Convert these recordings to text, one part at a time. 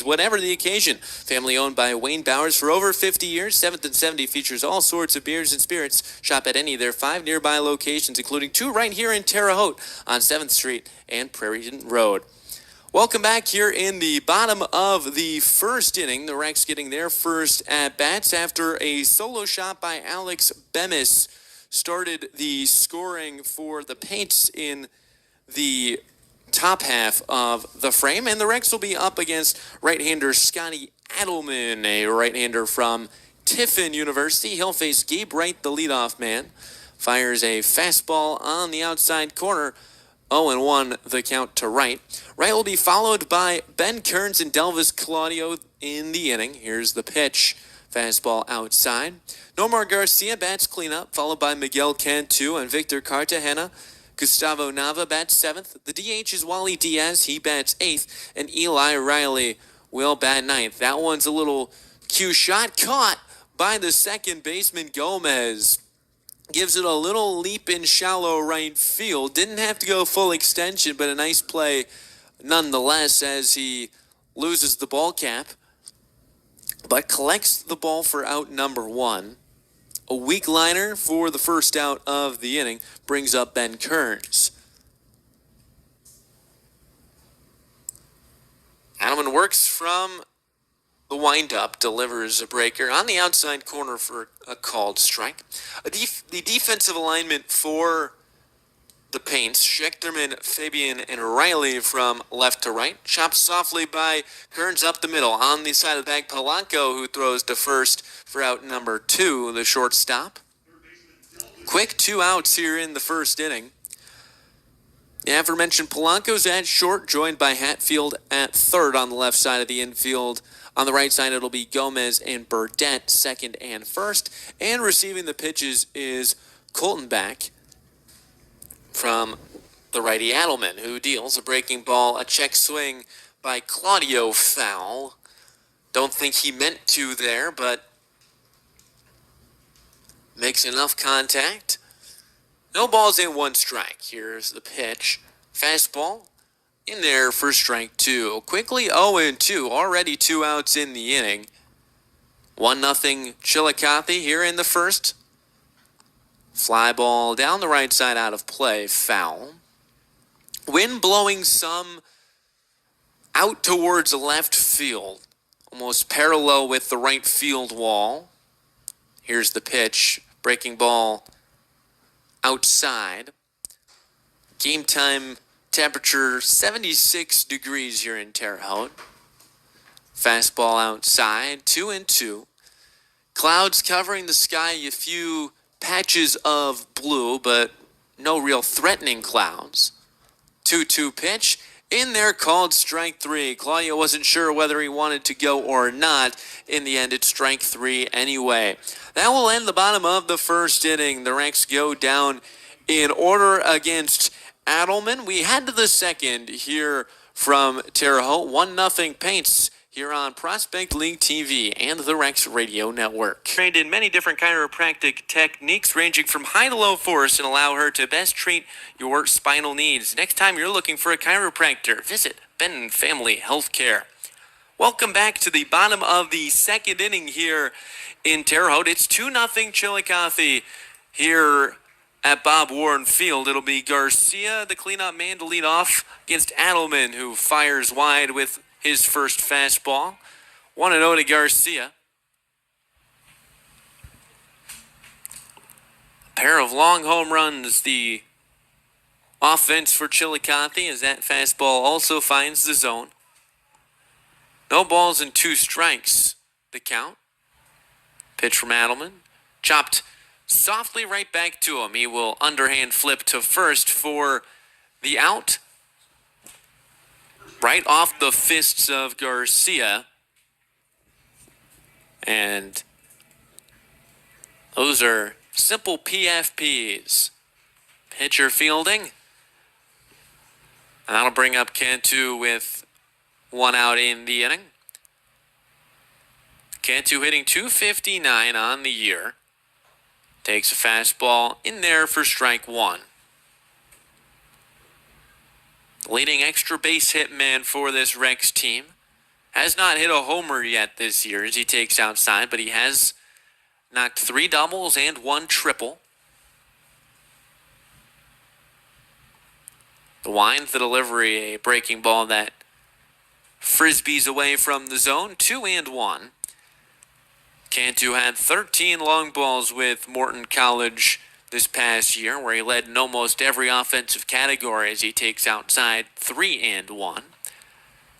whatever the occasion. Family owned by Wayne Bowers for over 50 years. 7th and 70 features all sorts of beers and spirits. Shop at any of their 5 nearby locations, including 2 right here in Terre Haute on 7th Street and Prairie Road. Welcome back here in the bottom of the first inning. The Rex getting their first at-bats after a solo shot by Alex Bemis started the scoring for the Paints in the top half of the frame. And the Rex will be up against right-hander Scotty Adelman, a right-hander from Tiffin University. He'll face Gabe Wright, the leadoff man. Fires a fastball on the outside corner. 0-1 the count to Wright. Wright will be followed by Ben Kearns and Delvis Claudio in the inning. Here's the pitch. Fastball outside. Nomar Garcia bats cleanup, followed by Miguel Cantu and Victor Cartagena. Gustavo Nava bats 7th. The DH is Wally Diaz. He bats 8th. And Eli Riley will bat 9th. That one's a little cue shot caught by the second baseman Gomez. Gives it a little leap in shallow right field. Didn't have to go full extension, but a nice play nonetheless as he loses the ball cap, but collects the ball for out number 1. A weak liner for the first out of the inning brings up Ben Kearns. Adelman works from the windup, delivers a breaker on the outside corner for a called strike. The defensive alignment for the Paints, Schechterman, Fabian, and Riley from left to right. Chopped softly by Kearns up the middle. On the side of the bag, Polanco, who throws to first for out number 2, the shortstop. Quick 2 outs here in the first inning. The aforementioned Polanco's at short, joined by Hatfield at third on the left side of the infield. On the right side, it'll be Gomez and Burdette, second and first. And receiving the pitches is Colton Back from the righty Adelman, who deals a breaking ball, a check swing by Claudio, foul. Don't think he meant to there, but makes enough contact. No balls in, 1 strike. Here's the pitch. Fastball in there for strike 2. Quickly 0-2. Already 2 outs in the inning. 1-0 Chillicothe here in the first. Fly ball down the right side out of play. Foul. Wind blowing some out towards left field. Almost parallel with the right field wall. Here's the pitch. Breaking ball outside. Game time temperature 76 degrees here in Terre Haute. Fastball outside, 2-2. Clouds covering the sky, a few patches of blue, but no real threatening clouds. 2-2 pitch. In there, called strike 3. Claudio wasn't sure whether he wanted to go or not. In the end, it's strike 3 anyway. That will end the bottom of the first inning. The Rex go down in order against Adelman. We head to the second here from Terre Haute. 1-0 Paints here on Prospect League TV and the Rex Radio Network. Trained in many different chiropractic techniques ranging from high to low force and allow her to best treat your spinal needs. Next time you're looking for a chiropractor, visit Benton Family Healthcare. Welcome back to the bottom of the second inning here in Terre Haute. It's 2-0 Chillicothe here at Bob Warren Field. It'll be Garcia, the cleanup man, to lead off against Adelman, who fires wide with his first fastball. 1-0 to Garcia. A pair of long home runs, the offense for Chillicothe, as that fastball also finds the zone. No balls and 2 strikes, the count. Pitch from Adelman. Chopped softly right back to him. He will underhand flip to first for the out. Right off the fists of Garcia. And those are simple PFPs. Pitcher fielding. And that'll bring up Cantu with 1 out in the inning. Cantu hitting .259 on the year. Takes a fastball in there for strike 1. Leading extra base hit man for this Rex team has not hit a homer yet this year as he takes outside, but he has knocked 3 doubles and 1 triple. The wind, the delivery, a breaking ball that frisbees away from the zone, 2-1. Cantu had 13 long balls with Morton College this past year, where he led in almost every offensive category as he takes outside 3-1.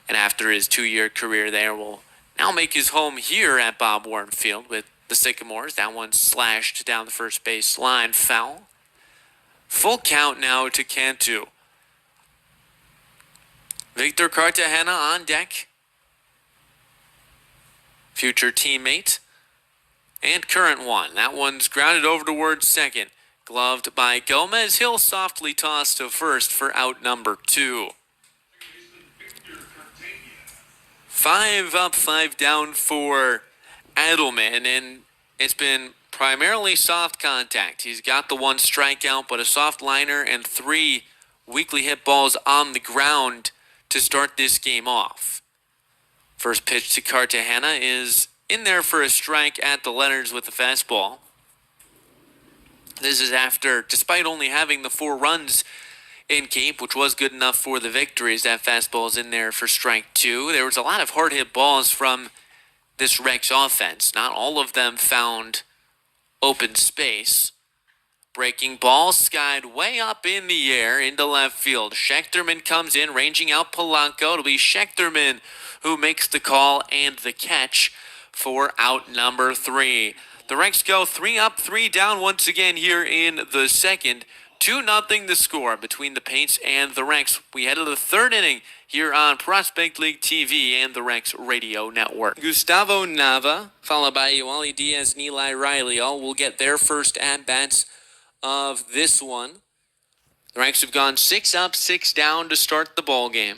And after his 2-year career there, will now make his home here at Bob Warren Field with the Sycamores. That one slashed down the first base line, foul. Full count now to Cantu. Victor Cartagena on deck. Future teammate and current one. That one's grounded over towards second. Gloved by Gomez. He'll softly toss to first for out number 2. 5 up, 5 down for Adelman, and it's been primarily soft contact. He's got the 1 strikeout, but a soft liner and 3 weakly hit balls on the ground to start this game off. First pitch to Cartagena is in there for a strike at the letters with the fastball. This is after, despite only having the 4 runs in Cape, which was good enough for the victories, that fastball is in there for strike 2. There was a lot of hard hit balls from this Rex offense. Not all of them found open space. Breaking ball skied way up in the air into left field. Schechterman comes in, ranging out Polanco. It'll be Schechterman who makes the call and the catch for out number 3. The Rex go 3 up, 3 down once again here in the second. 2-0 the score between the Paints and the Rex. We head to the 3rd inning here on Prospect League TV and the Rex Radio Network. Gustavo Nava, followed by Uwali Diaz and Eli Riley, all will get their first at-bats of this one. The Rex have gone 6 up, 6 down to start the ball game.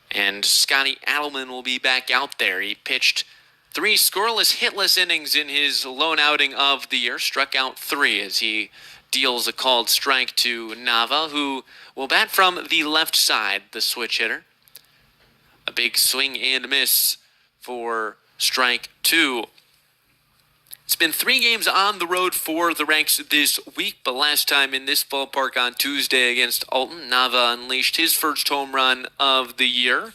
And Scotty Adelman will be back out there. He pitched 3 scoreless, hitless innings in his lone outing of the year. Struck out 3 as he deals a called strike to Nava, who will bat from the left side, the switch hitter. A big swing and miss for strike 2. It's been 3 games on the road for the Rex this week, but last time in this ballpark on Tuesday against Alton, Nava unleashed his first home run of the year.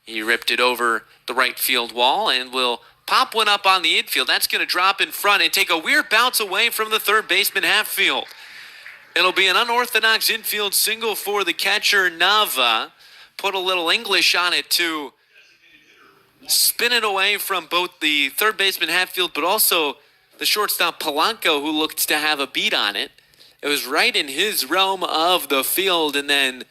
He ripped it over the right field wall and will pop one up on the infield. That's going to drop in front and take a weird bounce away from the third baseman half field. It'll be an unorthodox infield single for the catcher, Nava. Put a little English on it to spin it away from both the third baseman Hatfield, but also the shortstop Polanco, who looked to have a beat on it. It was right in his realm of the field, and then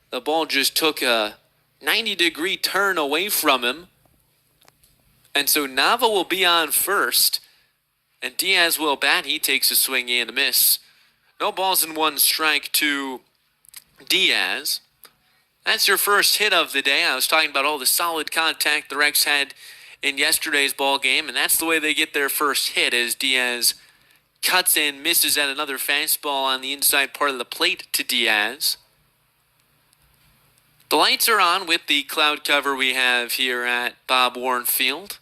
the ball just took a 90-degree turn away from him. And so Nava will be on first, and Diaz will bat. He takes a swing and a miss. No balls and 1 strike to Diaz. That's your first hit of the day. I was talking about all the solid contact the Rex had in yesterday's ball game, and that's the way they get their first hit as Diaz cuts and misses at another fastball on the inside part of the plate to Diaz. The lights are on with the cloud cover we have here at Bob Warren Field.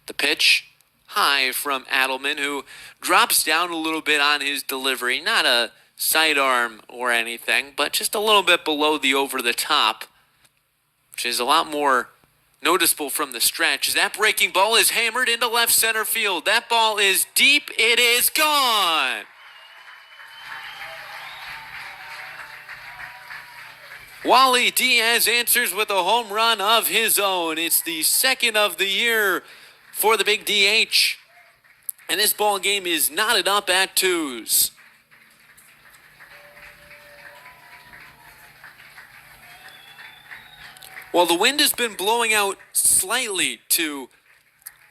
The pitch high from Adelman, who drops down a little bit on his delivery. Not a sidearm or anything, but just a little bit below the over-the-top, which is a lot more noticeable from the stretch. As that breaking ball is hammered into left center field. That ball is deep. It is gone. Wally Diaz answers with a home run of his own. It's the 2nd of the year for the big DH. And this ball game is knotted up at 2s. Well, the wind has been blowing out slightly to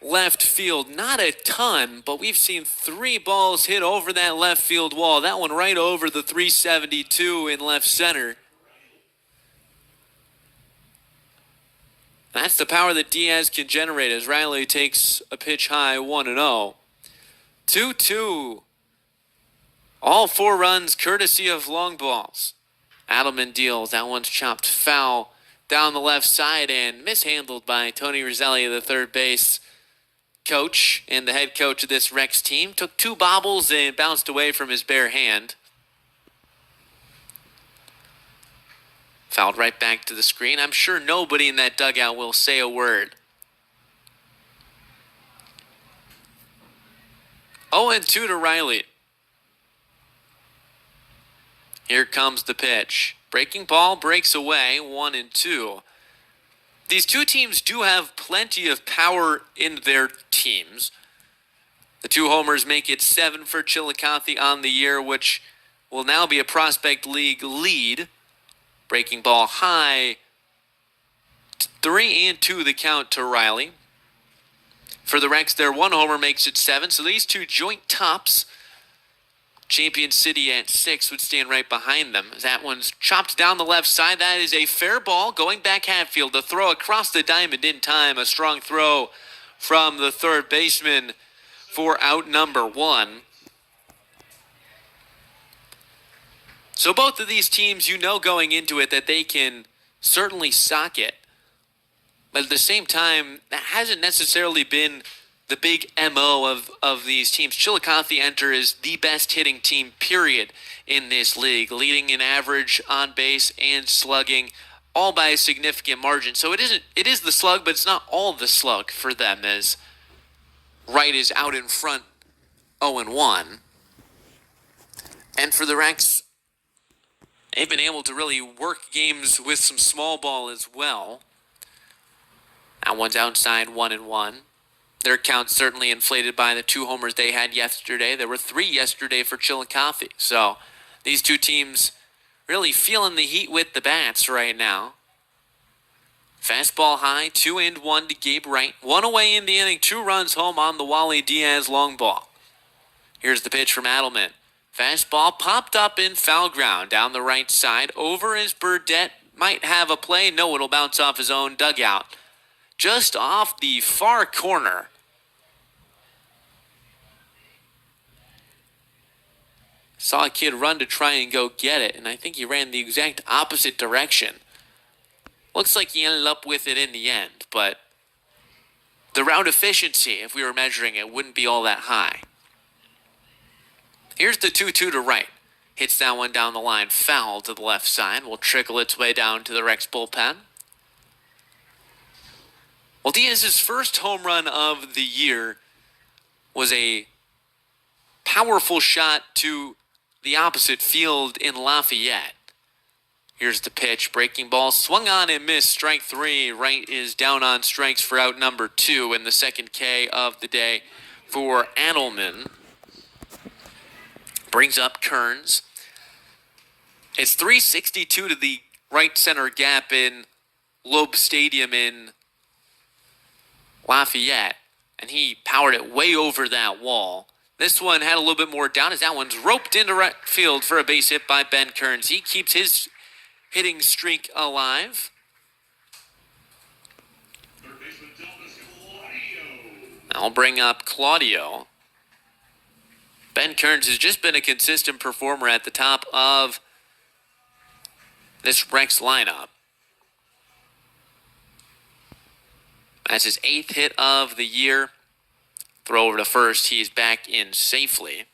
left field. Not a ton, but we've seen 3 balls hit over that left field wall. That one right over the 372 in left center. That's the power that Diaz can generate as Riley takes a pitch high 1-0. 2-2. All 4 runs courtesy of long balls. Adelman deals. That one's chopped foul down the left side and mishandled by Tony Roselli, the third base coach and the head coach of this Rex team. Took two bobbles and bounced away from his bare hand. Fouled right back to the screen. I'm sure nobody in that dugout will say a word. 0-2 to Riley. Here comes the pitch. Breaking ball breaks away, 1-2. These two teams do have plenty of power in their teams. The two homers make it 7 for Chillicothe on the year, which will now be a Prospect League lead. Breaking ball high, 3-2 the count to Riley. For the Rex, their one homer makes it 7, so these two joint tops. Champion City at 6 would stand right behind them. That one's chopped down the left side. That is a fair ball going back Hatfield. The throw across the diamond in time. A strong throw from the third baseman for out number 1. So both of these teams, you know going into it that they can certainly sock it. But at the same time, that hasn't necessarily been the big MO of these teams. Chillicothe Enter is the best hitting team, period, in this league, leading in average, on base, and slugging, all by a significant margin. So it is the slug, but it's not all the slug for them, as Wright is out in front 0-1. And for the Rex, they've been able to really work games with some small ball as well. That one's outside, 1-1. Their count certainly inflated by the 2 homers they had yesterday. There were 3 yesterday for Chillicothe. So these two teams really feeling the heat with the bats right now. Fastball high, 2-1 to Gabe Wright. 1 away in the inning, 2 runs home on the Wally Diaz long ball. Here's the pitch from Adelman. Fastball popped up in foul ground down the right side. Over is Burdette. Might have a play. No, it'll bounce off his own dugout. Just off the far corner. Saw a kid run to try and go get it, and I think he ran the exact opposite direction. Looks like he ended up with it in the end, but the route efficiency, if we were measuring it, wouldn't be all that high. Here's the 2-2 to Wright. Hits that one down the line, foul to the left side. Will trickle its way down to the Rex bullpen. Well, Diaz's first home run of the year was a powerful shot to the opposite field in Lafayette. Here's the pitch. Breaking ball swung on and missed. Strike 3. Wright is down on strikes for out number 2 in the second K of the day for Adelman. Brings up Kearns. It's 362 to the right center gap in Loeb Stadium in Lafayette, and he powered it way over that wall. This one had a little bit more down as that one's roped into right field for a base hit by Ben Kearns. He keeps his hitting streak alive. I'll bring up Claudio. Ben Kearns has just been a consistent performer at the top of this Rex lineup. That's his 8th hit of the year. Throw over to first. He's back in safely.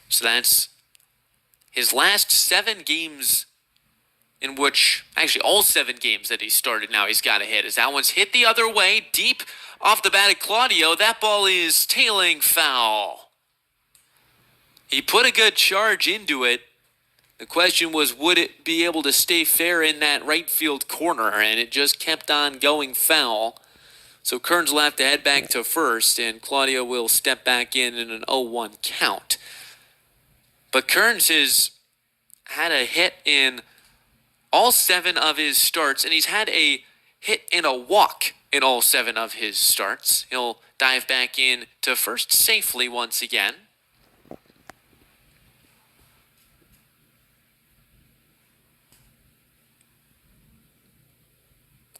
So that's his last 7 games in which, actually all 7 games that he started now he's got a hit. As that one's hit the other way, deep off the bat of Claudio. That ball is tailing foul. He put a good charge into it. The question was, would it be able to stay fair in that right field corner? And it just kept on going foul. So Kearns will have to head back to first, and Claudio will step back in an 0-1 count. But Kearns has had a hit in all 7 of his starts, and he's had a hit and a walk in all 7 of his starts. He'll dive back in to first safely once again.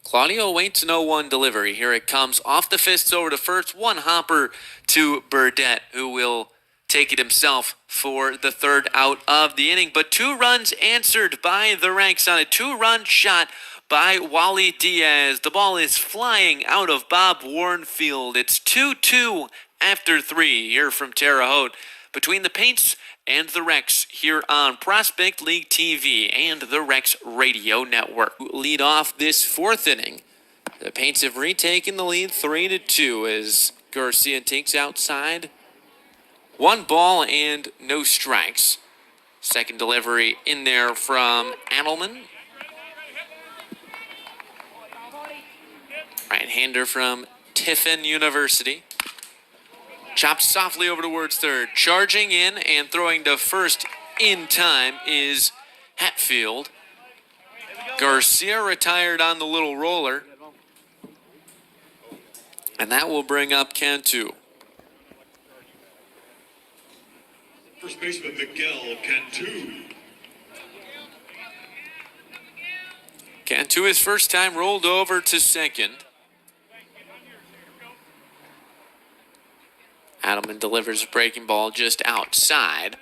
Claudio waits an 0-1 delivery. Here it comes off the fists over to first. One hopper to Burdette, who will take it himself for the third out of the inning. But 2 runs answered by the ranks on a 2-run shot by Wally Diaz. The ball is flying out of Bob Warrenfield. It's 2-2 after 3 here from Terre Haute between the Paints and the Rex here on Prospect League TV and the Rex Radio Network. Lead off this 4th inning. The Paints have retaken the lead 3-2 as Garcia takes outside. 1 ball and no strikes. Second delivery in there from Adelman. Right-hander from Tiffin University. Chopped softly over towards third. Charging in and throwing to first in time is Hatfield. Garcia retired on the little roller. And that will bring up Cantu. First baseman Miguel Cantu. Cantu, his first time, rolled over to second. Adelman delivers a breaking ball just outside.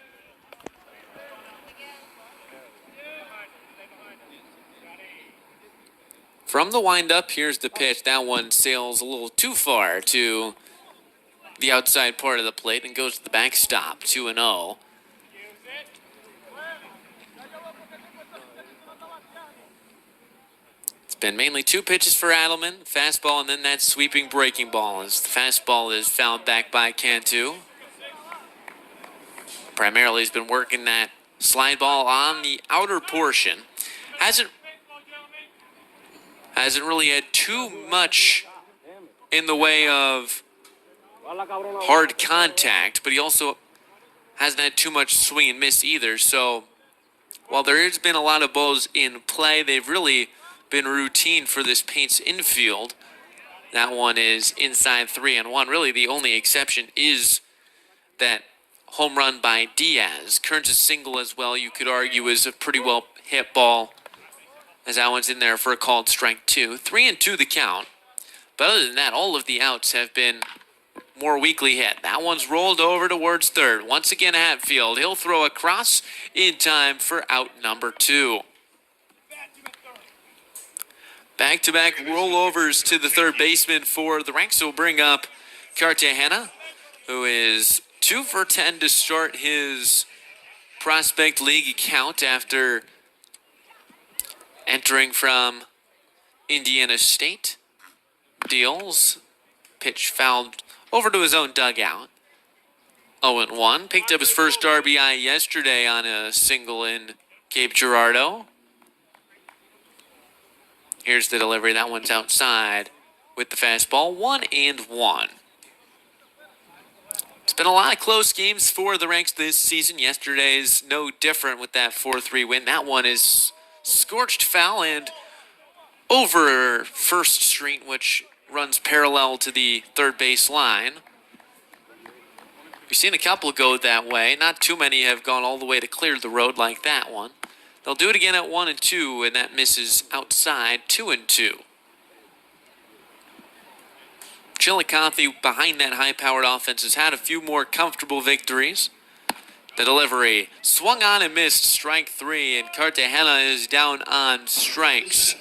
From the windup, here's the pitch. That one sails a little too far to the outside part of the plate and goes to the backstop, 2-0. It's been mainly 2 pitches for Adelman, fastball and then that sweeping breaking ball as the fastball is fouled back by Cantu. Primarily he's been working that slide ball on the outer portion. Hasn't really had too much in the way of hard contact, but he also hasn't had too much swing and miss either. So while there has been a lot of balls in play, they've really been routine for this Paints infield. That one is inside 3-1. Really the only exception is that home run by Diaz. Kearns' single as well, you could argue, is a pretty well hit ball, as that one's in there for a called strike 2. 3-2 the count. But other than that, all of the outs have been more weakly hit. That one's rolled over towards third. Once again, Hatfield. He'll throw across in time for out number 2. Back-to-back rollovers to the third baseman for the Ranks will bring up Cartagena, who is 2 for 10 to start his Prospect League account after entering from Indiana State. Deals. Pitch fouled over to his own dugout. 0-1. Picked up his first RBI yesterday on a single in Cape Girardeau. Here's the delivery. That one's outside with the fastball. 1-1. It's been a lot of close games for the Ranks this season. Yesterday's no different with that 4-3 win. That one is scorched foul and over First Street, which runs parallel to the third base line. We've seen a couple go that way. Not too many have gone all the way to clear the road like that one. They'll do it again at 1-2, and that misses outside. 2-2. Chillicothe, behind that high-powered offense, has had a few more comfortable victories. The delivery swung on and missed, strike 3, and Cartagena is down on strikes.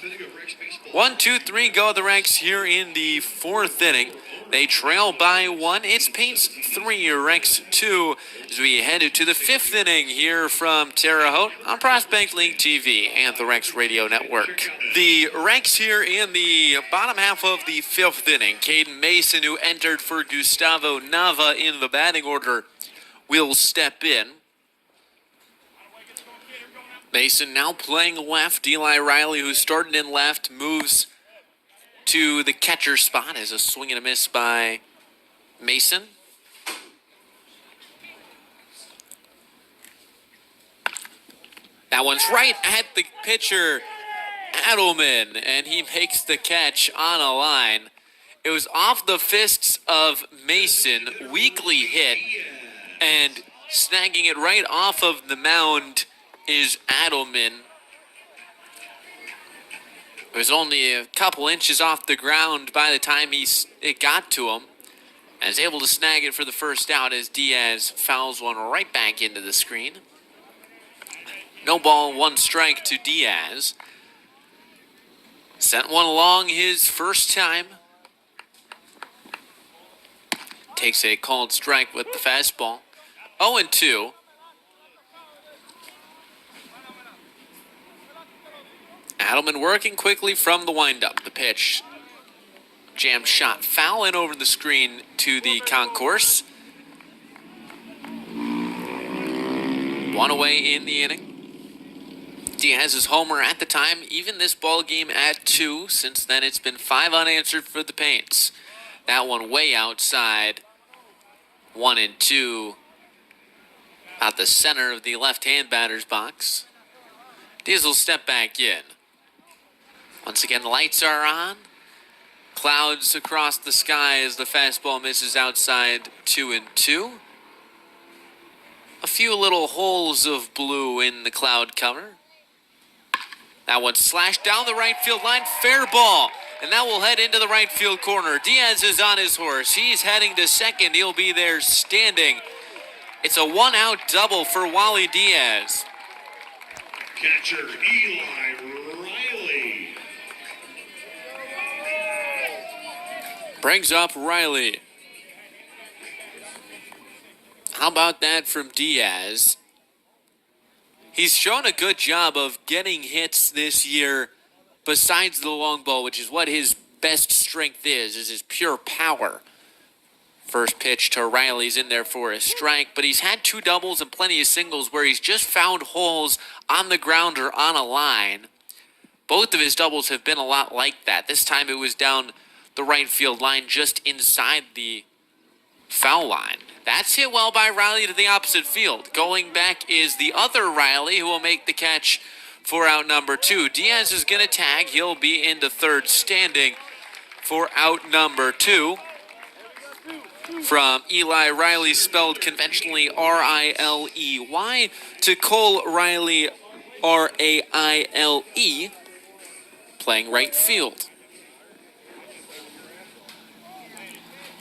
1-2-3 go the Ranks here in the 4th inning. They trail by 1. It's Paints 3, Ranks 2, as we head to the 5th inning here from Terre Haute on Prospect League TV and the Rex Radio Network. The Ranks here in the bottom half of the 5th inning. Caden Mason, who entered for Gustavo Nava in the batting order, will step in. Mason now playing left. Eli Riley, who started in left, moves to the catcher spot as a swing and a miss by Mason. That one's right at the pitcher, Adelman, and he makes the catch on a line. It was off the fists of Mason, weakly hit, and snagging it right off of the mound is Adelman. It was only a couple inches off the ground by the time it got to him. and is able to snag it for the first out as Diaz fouls one right back into the screen. No ball, 1 strike to Diaz. Sent one along his first time. Takes a called strike with the fastball. 0-2. Adelman working quickly from the windup. The pitch. Jam shot foul and over the screen to the concourse. 1 away in the inning. Diaz's homer at the time, even this ball game at 2. Since then, it's been 5 unanswered for the Paints. That one way outside. 1-2. Out the center of the left-hand batter's box. Diaz will step back in. Once again, the lights are on. Clouds across the sky as the fastball misses outside. 2-2. A few little holes of blue in the cloud cover. That one slashed down the right field line. Fair ball. And that will head into the right field corner. Diaz is on his horse. He's heading to second. He'll be there standing. It's a 1-out double for Wally Diaz. Catcher Eli Riley. Brings up Riley. How about that from Diaz? He's shown a good job of getting hits this year besides the long ball, which is what his best strength is his pure power. First pitch to Riley's in there for a strike, but he's had 2 doubles and plenty of singles where he's just found holes on the ground or on a line. Both of his doubles have been a lot like that. This time it was down the right field line just inside the foul line. That's hit well by Riley to the opposite field. Going back is the other Riley who will make the catch for out number 2. Diaz is going to tag. He'll be into third standing for out number 2. From Eli Riley, spelled conventionally R-I-L-E-Y, to Cole Riley, R-A-I-L-E, playing right field.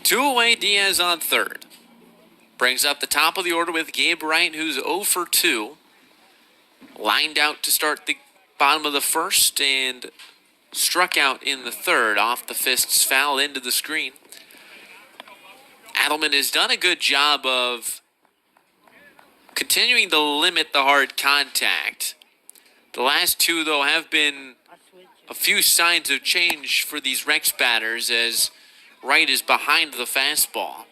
2 away, Diaz on third. Brings up the top of the order with Gabe Wright, who's 0 for 2. Lined out to start the bottom of the first and struck out in the third off the fists foul into the screen. Adelman has done a good job of continuing to limit the hard contact. The last 2, though, have been a few signs of change for these Rex batters as Wright is behind the fastball.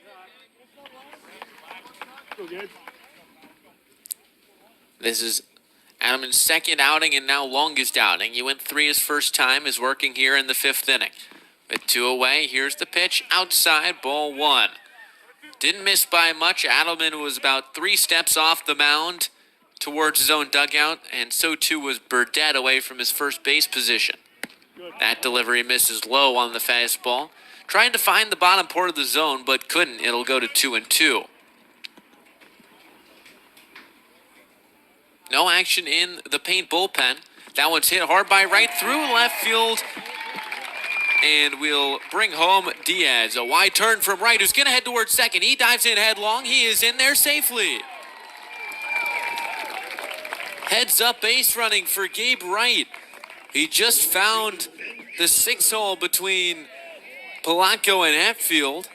This is Adelman's second outing and now longest outing. He went 3 his first time, is working here in the 5th inning. With 2 away, here's the pitch, outside, ball 1. Didn't miss by much. Adelman was about 3 steps off the mound towards his own dugout, and so too was Burdett away from his first base position. That delivery misses low on the fastball. Trying to find the bottom part of the zone, but couldn't. It'll go to 2-2. No action in the Paint bullpen. That one's hit hard by Wright through left field. And we'll bring home Diaz. A wide turn from Wright, who's going to head towards second. He dives in headlong. He is in there safely. Heads up base running for Gabe Wright. He just found the 6-hole between Polanco and Hatfield.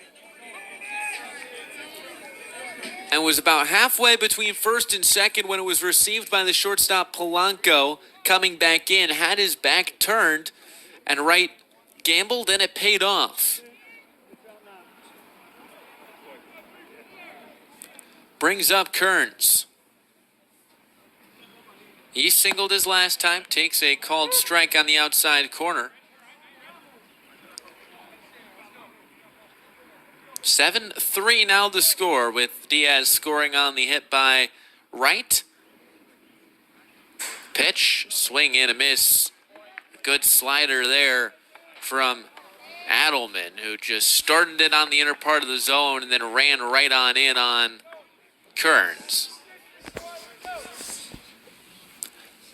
And was about halfway between first and second when it was received by the shortstop Polanco. Coming back in, had his back turned, and Wright gambled, and it paid off. Brings up Kearns. He singled his last time, takes a called strike on the outside corner. 7-3 now the score, with Diaz scoring on the hit by Wright. Pitch, swing and a miss. Good slider there from Adelman, who just started it on the inner part of the zone and then ran right on in on Kearns.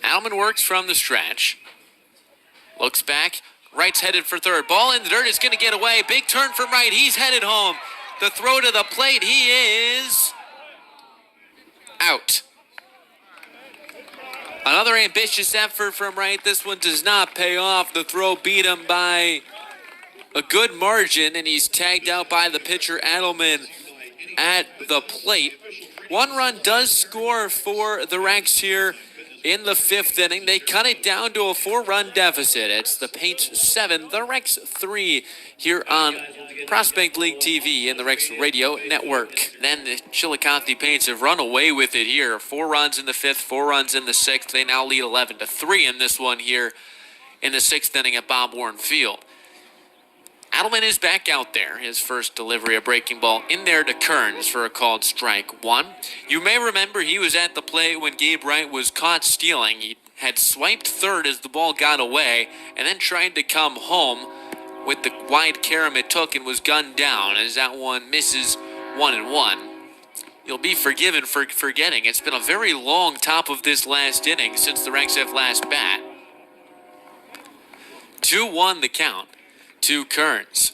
Adelman works from the stretch. Looks back. Wright's headed for third. Ball in the dirt is going to get away. Big turn from Wright. He's headed home. The throw to the plate. He is out. Another ambitious effort from Wright. This one does not pay off. The throw beat him by a good margin, and he's tagged out by the pitcher Adelman at the plate. One run does score for the Rex here in the fifth inning. They cut it down to a 4-run deficit. It's the Paints 7, the Rex 3 here on Prospect League TV and the Rex Radio Network. Then the Chillicothe Paints have run away with it here. 4 runs in the fifth, 4 runs in the sixth. They now lead 11-3 in this one here in the sixth inning at Bob Warren Field. Adelman is back out there. His first delivery, a breaking ball in there to Kearns for a called strike one. You may remember he was at the plate when Gabe Wright was caught stealing. He had swiped third as the ball got away and then tried to come home with the wide carom it took and was gunned down as that one misses 1-1. You'll be forgiven for forgetting. It's been a very long top of this last inning since the Rex have last bat. 2-1 the count to Kearns.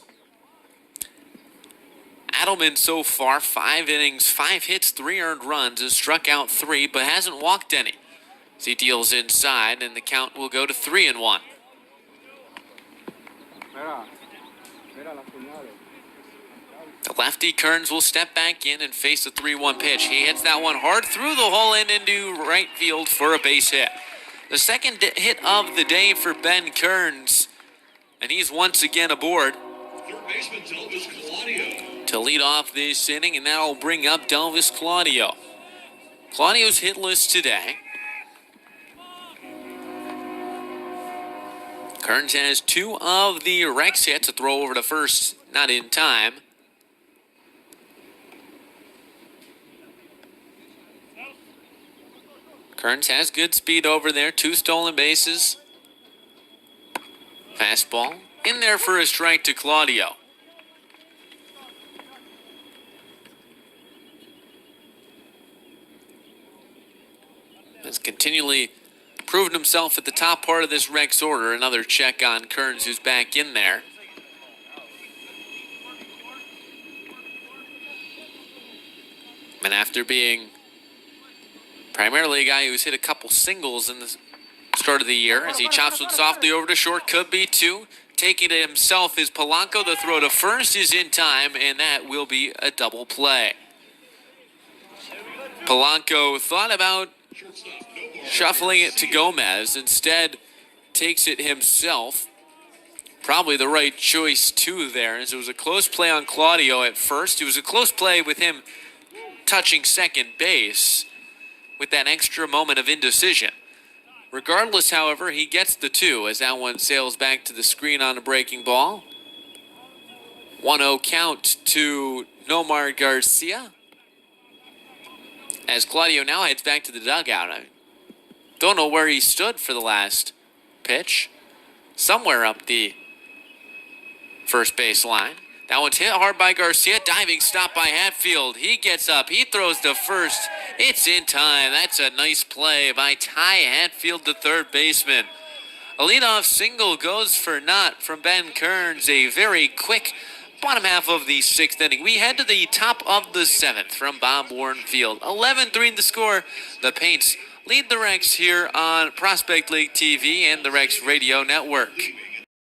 Adelman so far, 5 innings, 5 hits, 3 earned runs, has struck out 3, but hasn't walked any. As he deals inside, and the count will go to 3-1. The lefty Kearns will step back in and face the 3-1 pitch. He hits that one hard through the hole and into right field for a base hit. The second hit of the day for Ben Kearns, and he's once again aboard to lead off this inning, and that'll bring up Delvis Claudio. Claudio's hitless today. Kearns has 2 of the Rex hits. A throw over to first, not in time. Kearns has good speed over there. 2 stolen bases. Fastball in there for a strike to Claudio. Has continually proven himself at the top part of this Rex order. Another check on Kearns, who's back in there. And after being primarily a guy who's hit a couple singles in the start of the year, as he chops one softly over to short, could be 2. Taking it himself is Polanco. The throw to first is in time, and that will be a double play. Polanco thought about shuffling it to Gomez. Instead, takes it himself. Probably the right choice, too, there, as it was a close play on Claudio at first. It was a close play with him touching second base with that extra moment of indecision. Regardless, however, he gets the 2 as that one sails back to the screen on a breaking ball. 1-0 count to Nomar Garcia. As Claudio now heads back to the dugout. I don't know where he stood for the last pitch. Somewhere up the first base line. That one's hit hard by Garcia. Diving stop by Hatfield. He gets up. He throws to first. It's in time. That's a nice play by Ty Hatfield, the third baseman. A leadoff single goes for naught from Ben Kearns. A very quick bottom half of the sixth inning. We head to the top of the seventh from Bob Warren Field. 11-3 the score. The Paints lead the Rex here on Prospect League TV and the Rex Radio Network.